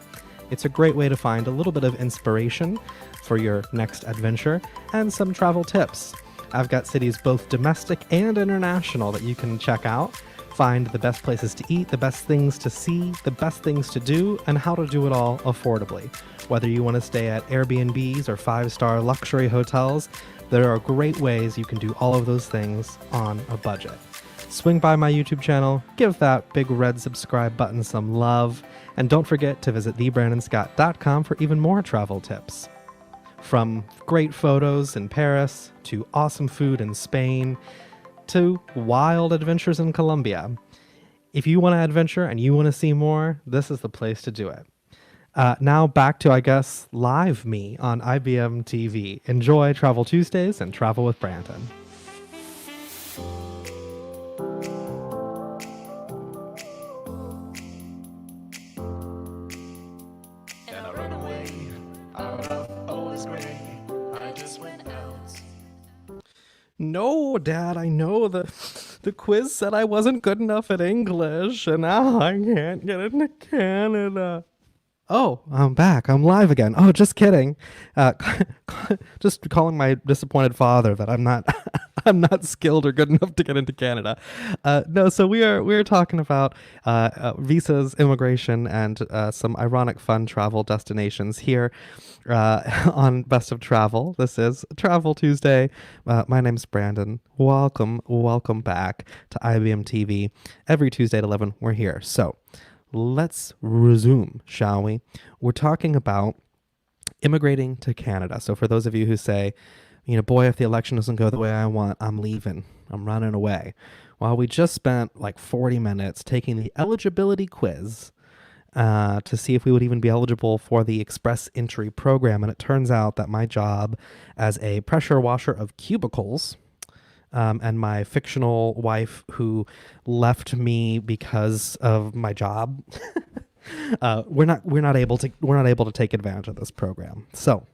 It's a great way to find a little bit of inspiration for your next adventure and some travel tips. I've got cities both domestic and international that you can check out. Find the best places to eat, the best things to see, the best things to do, and how to do it all affordably. Whether you want to stay at Airbnbs or 5-star luxury hotels, there are great ways you can do all of those things on a budget. Swing by my YouTube channel, give that big red subscribe button some love, and don't forget to visit thebrandenscott.com for even more travel tips. From great photos in Paris, to awesome food in Spain, to wild adventures in Colombia. If you want to adventure and you want to see more, this is the place to do it. Now back to, I guess, live me on IBM TV. Enjoy Travel Tuesdays and Travel with Branden.
And I run away out of all this gray. I just went out.
No, Dad, I know the quiz said I wasn't good enough at English, and now I can't get into Canada. Oh, I'm back. I'm live again. Oh, just kidding. Just calling my disappointed father that I'm not I'm not skilled or good enough to get into Canada. No, so we're talking about visas, immigration, and some ironic fun travel destinations here on Best of Travel. This is Travel Tuesday. My name's Branden. Welcome back to IBM TV. Every Tuesday at 11, we're here. So let's resume, shall we? We're talking about immigrating to Canada. So for those of you who say, boy, if the election doesn't go the way I want, I'm leaving. I'm running away. Well, we just spent like 40 minutes taking the eligibility quiz to see if we would even be eligible for the express entry program. And it turns out that my job as a pressure washer of cubicles, and my fictional wife who left me because of my job, we're not able to take advantage of this program. So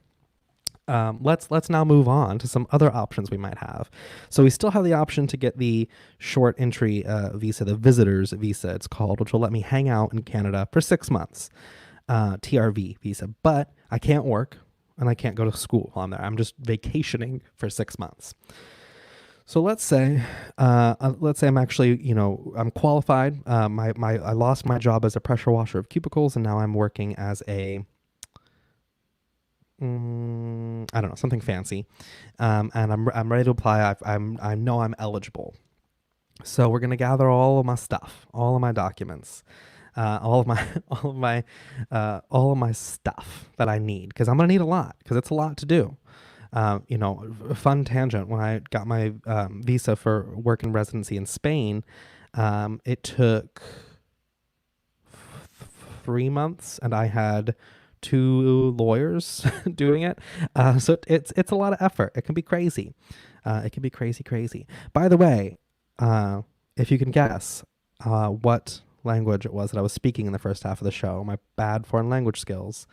let's now move on to some other options we might have. So we still have the option to get the short entry visa, the visitor's visa it's called, which will let me hang out in Canada for 6 months, TRV visa. But I can't work and I can't go to school while I'm there. I'm just vacationing for 6 months. So let's say I'm actually, I'm qualified. I lost my job as a pressure washer of cubicles, and now I'm working as a, I don't know, something fancy, and I'm ready to apply. I know I'm eligible. So we're gonna gather all of my stuff, all of my documents, all of my stuff that I need, because I'm gonna need a lot, because it's a lot to do. A fun tangent, when I got my visa for work and residency in Spain, it took 3 months, and I had 2 lawyers doing it. So it's a lot of effort. It can be crazy. It can be crazy. By the way, if you can guess what language it was that I was speaking in the first half of the show, my bad foreign language skills,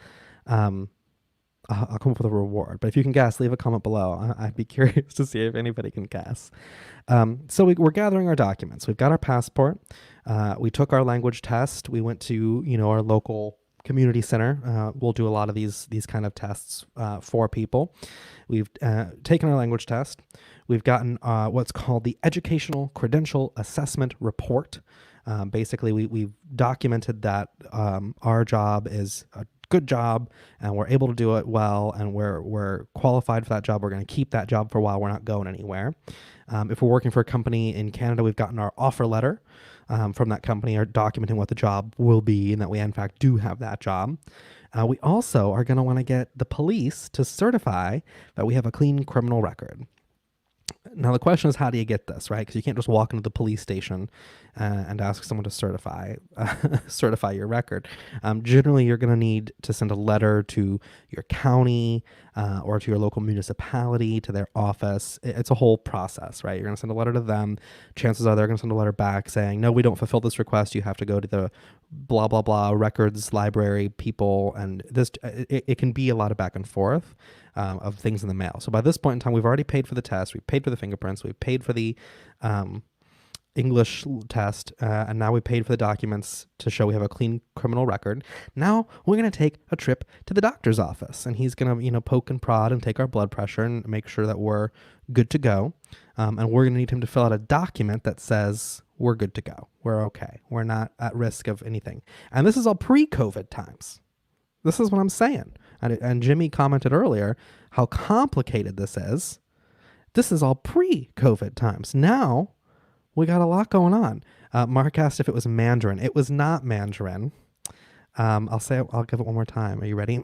I'll come up with a reward. But if you can guess, leave a comment below. I'd be curious to see if anybody can guess. So we're gathering our documents. We've got our passport. We took our language test. We went to our local community center. We'll do a lot of these kind of tests for people. We've taken our language test. We've gotten what's called the Educational Credential Assessment Report. Basically, we've documented that our job is good job and we're able to do it well and we're qualified for that job, we're going to keep that job for a while. We're not going anywhere. If we're working for a company in Canada, we've gotten our offer letter from that company, are documenting what the job will be and that we in fact do have that job. We also are going to want to get the police to certify that we have a clean criminal record. Now the question is, how do you get this, right? Because you can't just walk into the police station and ask someone to certify your record. Generally, you're going to need to send a letter to your county or to your local municipality, to their office. It's a whole process, right? You're going to send a letter to them. Chances are they're going to send a letter back saying, no, we don't fulfill this request. You have to go to the blah, blah, blah records library people. And it can be a lot of back and forth of things in the mail. So by this point in time, we've already paid for the test. We've paid for the fingerprints. We've paid for the English test, and now we paid for the documents to show we have a clean criminal record. Now we're going to take a trip to the doctor's office, and he's going to, poke and prod and take our blood pressure and make sure that we're good to go. And we're going to need him to fill out a document that says we're good to go. We're okay. We're not at risk of anything. And this is all pre-COVID times. This is what I'm saying. And Jimmy commented earlier how complicated this is. This is all pre-COVID times. Now we got a lot going on. Mark asked if it was Mandarin. It was not Mandarin. I'll give it one more time. Are you ready?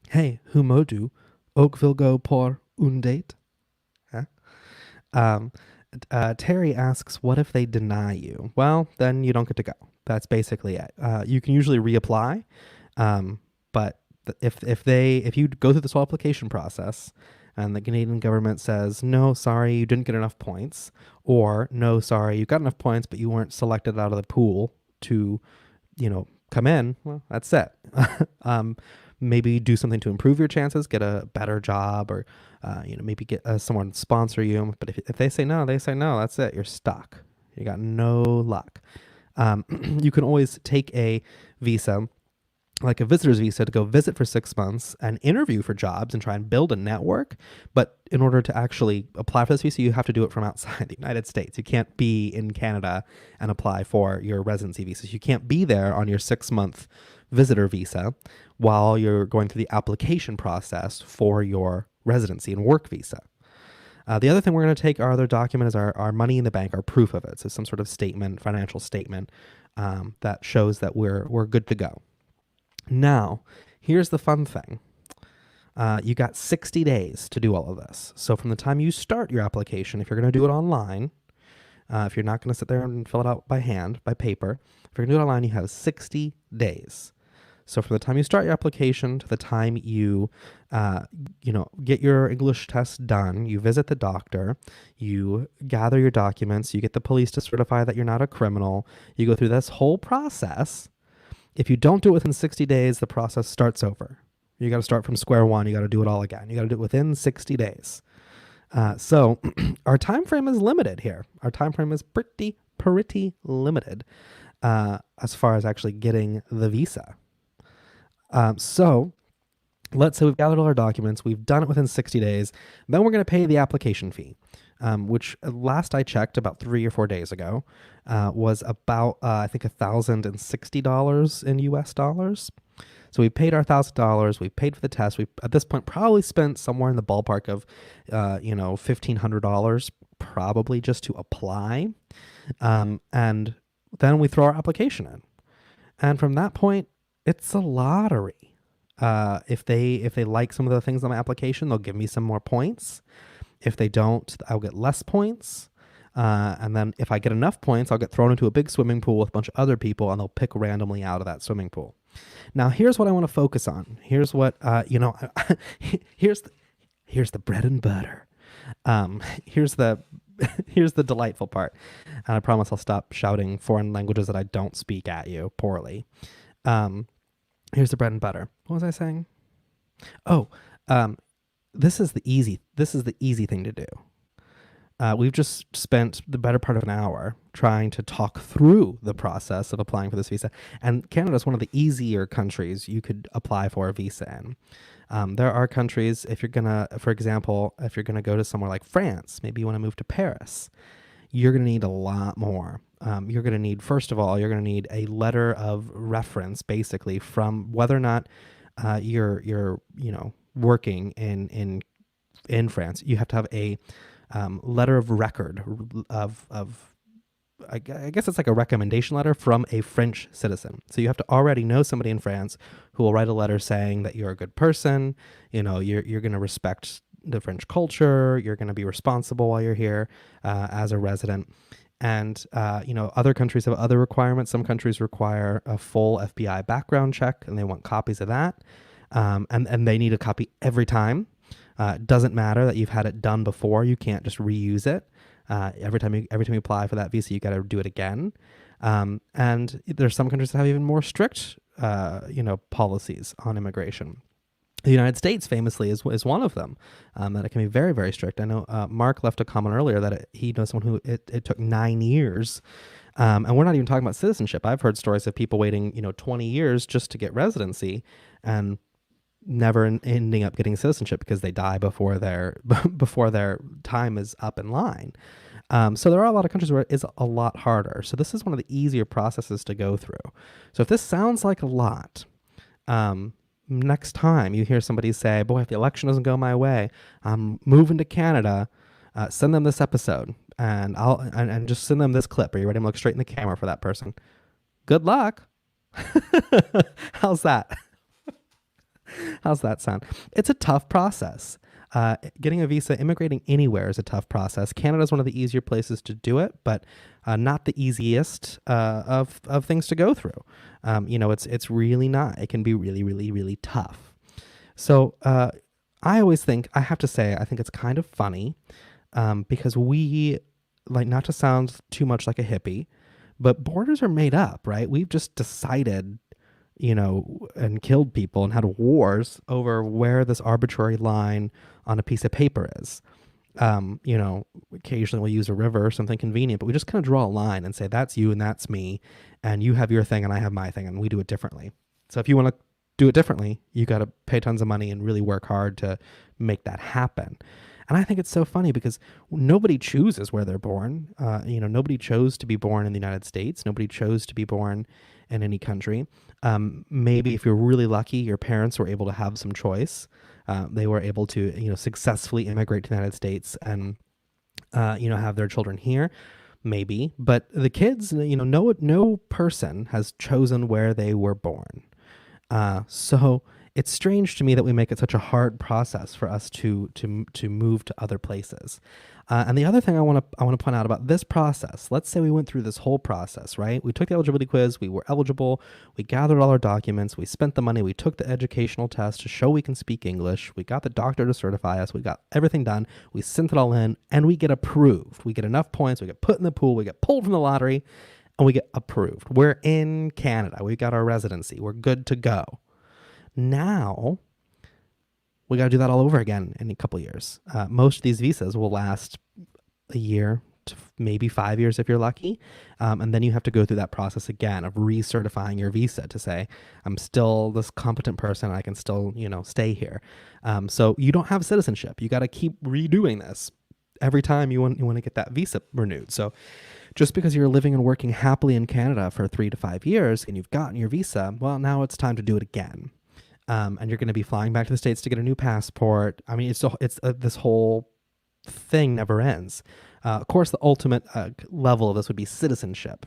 Hey, humodu, Oakville go por un date? Huh? Terry asks, what if they deny you? Well, then you don't get to go. That's basically it. You can usually reapply, but if you go through this whole application process and the Canadian government says, no, sorry, you didn't get enough points, or no, sorry, you got enough points, but you weren't selected out of the pool to, come in, well, that's it. Maybe do something to improve your chances, get a better job, or, maybe get someone to sponsor you. But if they say no, that's it. You're stuck. You got no luck. You can always take a visa, like a visitor's visa, to go visit for 6 months and interview for jobs and try and build a network. But in order to actually apply for this visa, you have to do it from outside the United States. You can't be in Canada and apply for your residency visa. You can't be there on your 6-month visitor visa while you're going through the application process for your residency and work visa. The other thing we're going to take, our other document, is our money in the bank, our proof of it. So some sort of statement, financial statement that shows that we're good to go. Now, here's the fun thing. You got 60 days to do all of this. So from the time you start your application, if you're going to do it online, if you're not going to sit there and fill it out by hand, by paper, if you're going to do it online, you have 60 days. So from the time you start your application to the time you, get your English test done, you visit the doctor, you gather your documents, you get the police to certify that you're not a criminal, you go through this whole process. If you don't do it within 60 days, the process starts over. You got to start from square one. You got to do it all again. You got to do it within 60 days. So our time frame is limited here. Our time frame is pretty limited as far as actually getting the visa. So let's say we've gathered all our documents. We've done it within 60 days. Then we're going to pay the application fee, which last I checked about 3 or 4 days ago was about, I think, $1,060 in US dollars. So we paid our $1,000. We paid for the test. We, at this point, probably spent somewhere in the ballpark of, $1,500 probably just to apply. And then we throw our application in. And from that point, it's a lottery. If they like some of the things on my application, they'll give me some more points. If they don't, I'll get less points. And then if I get enough points, I'll get thrown into a big swimming pool with a bunch of other people, and they'll pick randomly out of that swimming pool. Now, here's what I want to focus on. Here's what, here's the bread and butter. Here's the delightful part. And I promise I'll stop shouting foreign languages that I don't speak at you poorly. Here's the bread and butter. What was I saying? Oh, this is the easy thing to do. We've just spent the better part of an hour trying to talk through the process of applying for this visa. And Canada is one of the easier countries you could apply for a visa in. There are countries, if you're going to, for example, if you're going to go to somewhere like France, maybe you want to move to Paris, you're going to need a lot more you're going to need, first of all, you're going to need a letter of reference, basically, from whether or not you're working in France. You have to have a letter of record of I guess it's like a recommendation letter from a French citizen. So you have to already know somebody in France who will write a letter saying that you're a good person. You're going to respect the French culture. You're going to be responsible while you're here as a resident. And other countries have other requirements. Some countries require a full FBI background check, and they want copies of that. And they need a copy every time. It doesn't matter that you've had it done before. You can't just reuse it. Every time you apply for that visa, you got to do it again. And there's some countries that have even more strict, policies on immigration. The United States famously is one of them, that it can be very, very strict. I know Mark left a comment earlier that he knows someone who it took 9 years. And we're not even talking about citizenship. I've heard stories of people waiting, 20 years just to get residency and never ending up getting citizenship because they die before their time is up in line. So there are a lot of countries where it is a lot harder. So this is one of the easier processes to go through. So if this sounds like a lot, next time you hear somebody say, boy, if the election doesn't go my way, I'm moving to Canada, send them this episode and and just send them this clip. Are you ready to look straight in the camera for that person? Good luck. How's that? How's that sound? It's a tough process. Getting a visa, immigrating anywhere is a tough process. Canada is one of the easier places to do it, but not the easiest of things to go through. It's really not. It can be really, really, really tough. So I always think, I have to say, I think it's kind of funny because we, like, not to sound too much like a hippie, but borders are made up, right? We've just decided and killed people and had wars over where this arbitrary line on a piece of paper is. Occasionally we'll use a river or something convenient, but we just kind of draw a line and say, that's you and that's me, and you have your thing and I have my thing, and we do it differently. So if you want to do it differently, you got to pay tons of money and really work hard to make that happen. And I think it's so funny because nobody chooses where they're born. Nobody chose to be born in the United States. Nobody chose to be born in any country. Maybe if you're really lucky, your parents were able to have some choice. They were able to, successfully immigrate to the United States and, have their children here. Maybe. But the kids, no person has chosen where they were born. So it's strange to me that we make it such a hard process for us to move to other places. And the other thing I want to point out about this process, let's say we went through this whole process, right? We took the eligibility quiz, we were eligible, we gathered all our documents, we spent the money, we took the educational test to show we can speak English, we got the doctor to certify us, we got everything done, we sent it all in, and we get approved. We get enough points, we get put in the pool, we get pulled from the lottery, and we get approved. We're in Canada, we got our residency, we're good to go. Now, we got to do that all over again in a couple years. Most of these visas will last a year to maybe 5 years if you're lucky. And then you have to go through that process again of recertifying your visa to say, I'm still this competent person. I can still, stay here. So you don't have citizenship. You got to keep redoing this every time you want to get that visa renewed. So just because you're living and working happily in Canada for 3 to 5 years and you've gotten your visa, well, now it's time to do it again. And you're going to be flying back to the States to get a new passport. I mean, this whole thing never ends. Of course, the ultimate level of this would be citizenship.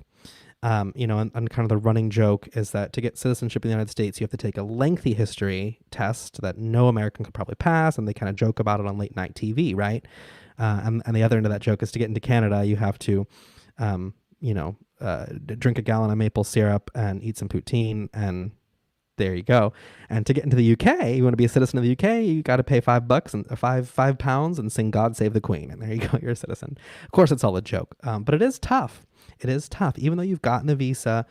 And kind of the running joke is that to get citizenship in the United States, you have to take a lengthy history test that no American could probably pass, and they kind of joke about it on late night TV, right? And the other end of that joke is to get into Canada, you have to, drink a gallon of maple syrup and eat some poutine, and there you go. And to get into the UK, you want to be a citizen of the UK, you got to pay £5 and £5 and sing God Save the Queen. And there you go, you're a citizen. Of course, it's all a joke, but it is tough. It is tough. Even though you've gotten the visa,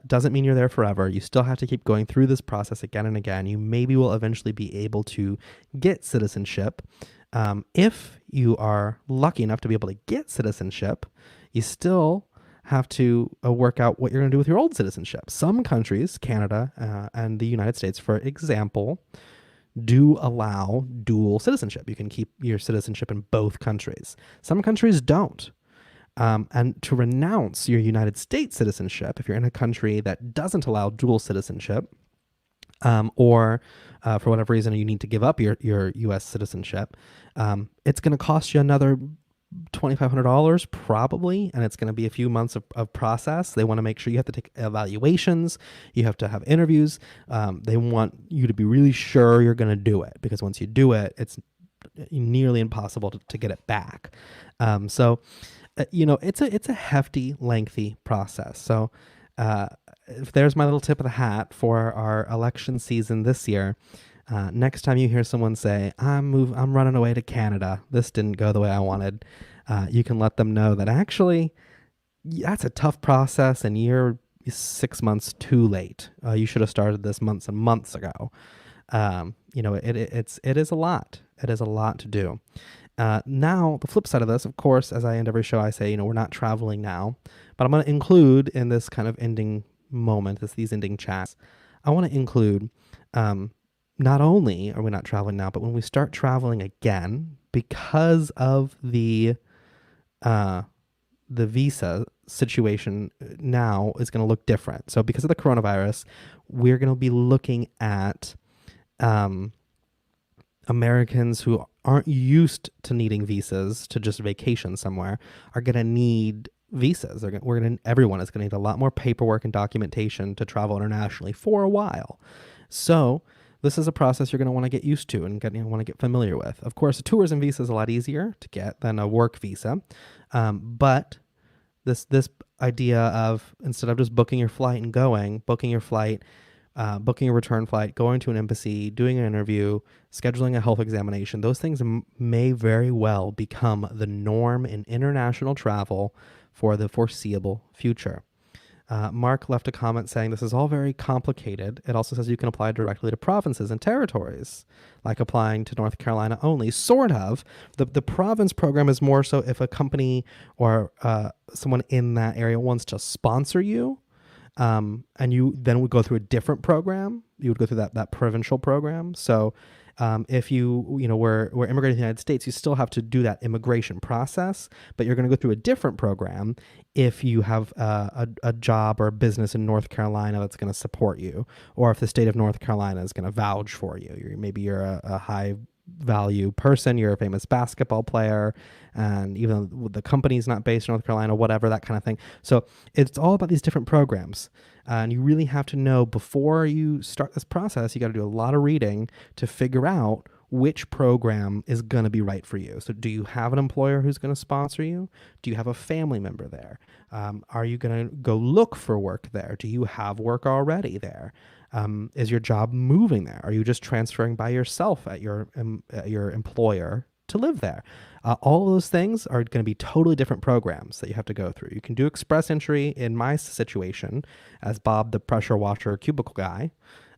doesn't mean you're there forever. You still have to keep going through this process again and again. You maybe will eventually be able to get citizenship. If you are lucky enough to be able to get citizenship, you still have to work out what you're going to do with your old citizenship. Some countries, Canada and the United States, for example, do allow dual citizenship. You can keep your citizenship in both countries. Some countries don't. And to renounce your United States citizenship, if you're in a country that doesn't allow dual citizenship, or for whatever reason you need to give up your U.S. citizenship, it's going to cost you another $2,500 probably, and it's going to be a few months of process. They want to make sure you have to take evaluations, you have to have interviews. They want you to be really sure you're going to do it, because once you do it, it's nearly impossible to get it back. So it's a hefty, lengthy process. So if there's my little tip of the hat for our election season this year, next time you hear someone say, I'm running away to Canada, this didn't go the way I wanted, you can let them know that actually that's a tough process and you're 6 months too late. You should have started this months and months ago. It is a lot. It is a lot to do. Now, the flip side of this, of course, as I end every show, I say, we're not traveling now, but I'm going to include in this kind of ending moment, these ending chats, I want to include, not only are we not traveling now, but when we start traveling again, because of the visa situation now is going to look different. So because of the coronavirus, we're going to be looking at Americans who aren't used to needing visas to just vacation somewhere are going to need visas. Everyone is going to need a lot more paperwork and documentation to travel internationally for a while. So this is a process you're going to want to get used to and want to get familiar with. Of course, a tourism visa is a lot easier to get than a work visa. But this idea of, instead of just booking your flight and going, booking your flight, booking a return flight, going to an embassy, doing an interview, scheduling a health examination, those things may very well become the norm in international travel for the foreseeable future. Mark left a comment saying this is all very complicated. It also says you can apply directly to provinces and territories, like applying to North Carolina only. Sort of. The province program is more so if a company or someone in that area wants to sponsor you, and you then would go through a different program. You would go through that provincial program. So if were immigrating to the United States, you still have to do that immigration process, but you're going to go through a different program if you have a job or a business in North Carolina that's going to support you, or if the state of North Carolina is going to vouch for you. Maybe you're a high value person, you're a famous basketball player, and even though the company's not based in North Carolina, whatever, that kind of thing. So it's all about these different programs. And you really have to know, before you start this process, you got to do a lot of reading to figure out which program is going to be right for you. So do you have an employer who's going to sponsor you? Do you have a family member there? Are you going to go look for work there? Do you have work already there? Is your job moving there? Are you just transferring by yourself at your employer to live there? All of those things are going to be totally different programs that you have to go through. You can do express entry in my situation as Bob, the pressure washer cubicle guy.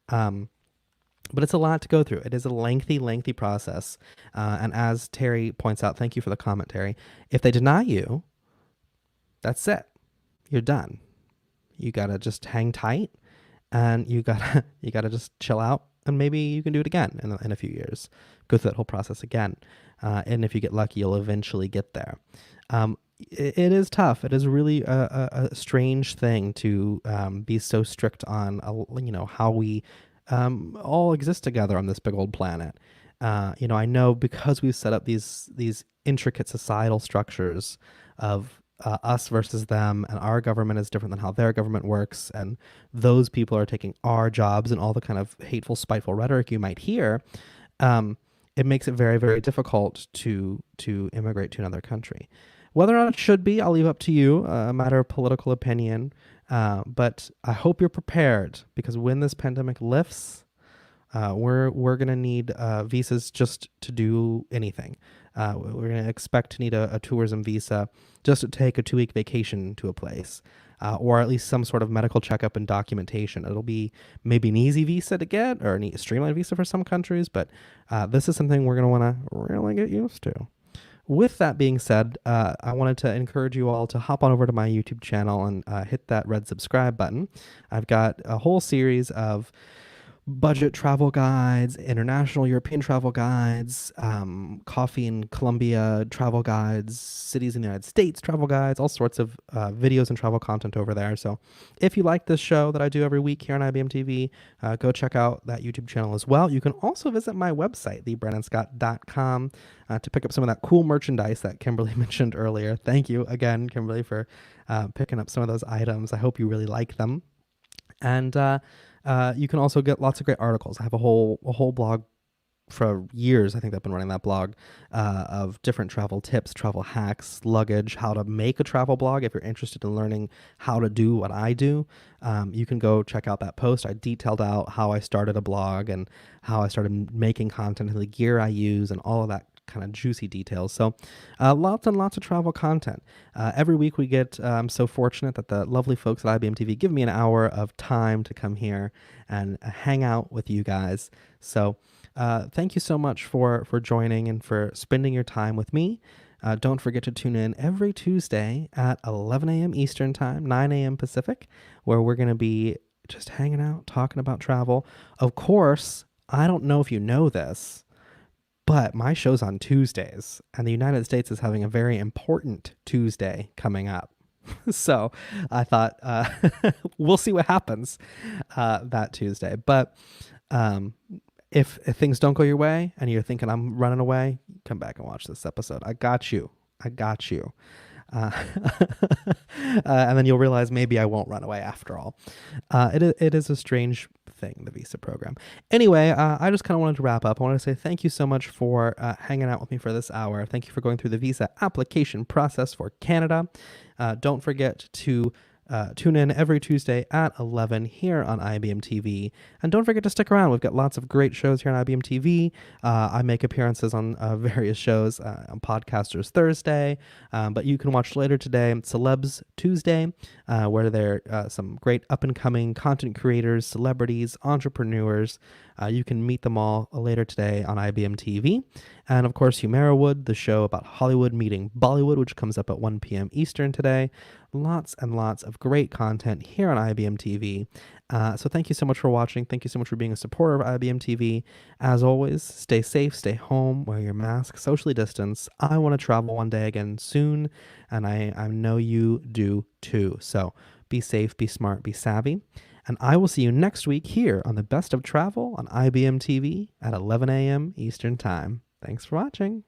But it's a lot to go through. It is a lengthy, lengthy process. And as Terry points out, thank you for the comment, Terry. If they deny you, that's it. You're done. You got to just hang tight, and you gotta just chill out, and maybe you can do it again in a few years. Go through that whole process again. And if you get lucky, you'll eventually get there. It is tough. It is really a strange thing to be so strict on, how we all exist together on this big old planet. I know, because we've set up these intricate societal structures of us versus them, and our government is different than how their government works, and those people are taking our jobs, and all the kind of hateful, spiteful rhetoric you might hear. It makes it very, very difficult to immigrate to another country. Whether or not it should be, I'll leave up to you, a matter of political opinion. But I hope you're prepared, because when this pandemic lifts, we're going to need visas just to do anything. We're going to expect to need a tourism visa just to take a 2-week vacation to a place, or at least some sort of medical checkup and documentation. It'll be maybe an easy visa to get, or a streamlined visa for some countries, but this is something we're going to want to really get used to. With that being said, I wanted to encourage you all to hop on over to my YouTube channel and hit that red subscribe button. I've got a whole series of budget travel guides, international European travel guides, coffee in Colombia travel guides, cities in the United States travel guides, all sorts of videos and travel content over there. So if you like this show that I do every week here on IBMTV, go check out that YouTube channel as well. You can also visit my website, thebrandonscott.com, to pick up some of that cool merchandise that Kimberly mentioned earlier. Thank you again, Kimberly, for picking up some of those items. I hope you really like them. And you can also get lots of great articles. I have a whole blog for years. I think I've been running that blog of different travel tips, travel hacks, luggage, how to make a travel blog. If you're interested in learning how to do what I do, you can go check out that post. I detailed out how I started a blog and how I started making content and the gear I use and all of that kind of juicy details. So lots and lots of travel content. Every week we get, I'm so fortunate that the lovely folks at IBMTV give me an hour of time to come here and hang out with you guys. So thank you so much for joining and for spending your time with me. Don't forget to tune in every Tuesday at 11 a.m. Eastern Time, 9 a.m. Pacific, where we're going to be just hanging out, talking about travel. Of course, I don't know if you know this, but my show's on Tuesdays, and the United States is having a very important Tuesday coming up. So I thought we'll see what happens that Tuesday. But if things don't go your way and you're thinking I'm running away, come back and watch this episode. I got you. I got you. And then you'll realize maybe I won't run away after all. It is a strange thing, the visa program. Anyway, I just kind of wanted to wrap up. I want to say thank you so much for hanging out with me for this hour. Thank you for going through the visa application process for Canada. Don't forget to tune in every Tuesday at 11 here on IBM TV. And don't forget to stick around. We've got lots of great shows here on IBM TV. I make appearances on various shows on Podcasters Thursday, but you can watch later today Celebs Tuesday, where there are some great up-and-coming content creators, celebrities, entrepreneurs. You can meet them all later today on IBM TV. And of course, Humera Wood, the show about Hollywood meeting Bollywood, which comes up at 1 p.m. Eastern today. Lots and lots of great content here on IBM TV. So thank you so much for watching. Thank you so much for being a supporter of IBM TV. As always, stay safe, stay home, wear your mask, socially distance. I want to travel one day again soon, and I know you do too. So be safe, be smart, be savvy. And I will see you next week here on the Best of Travel on IBM TV at 11 a.m. Eastern Time. Thanks for watching.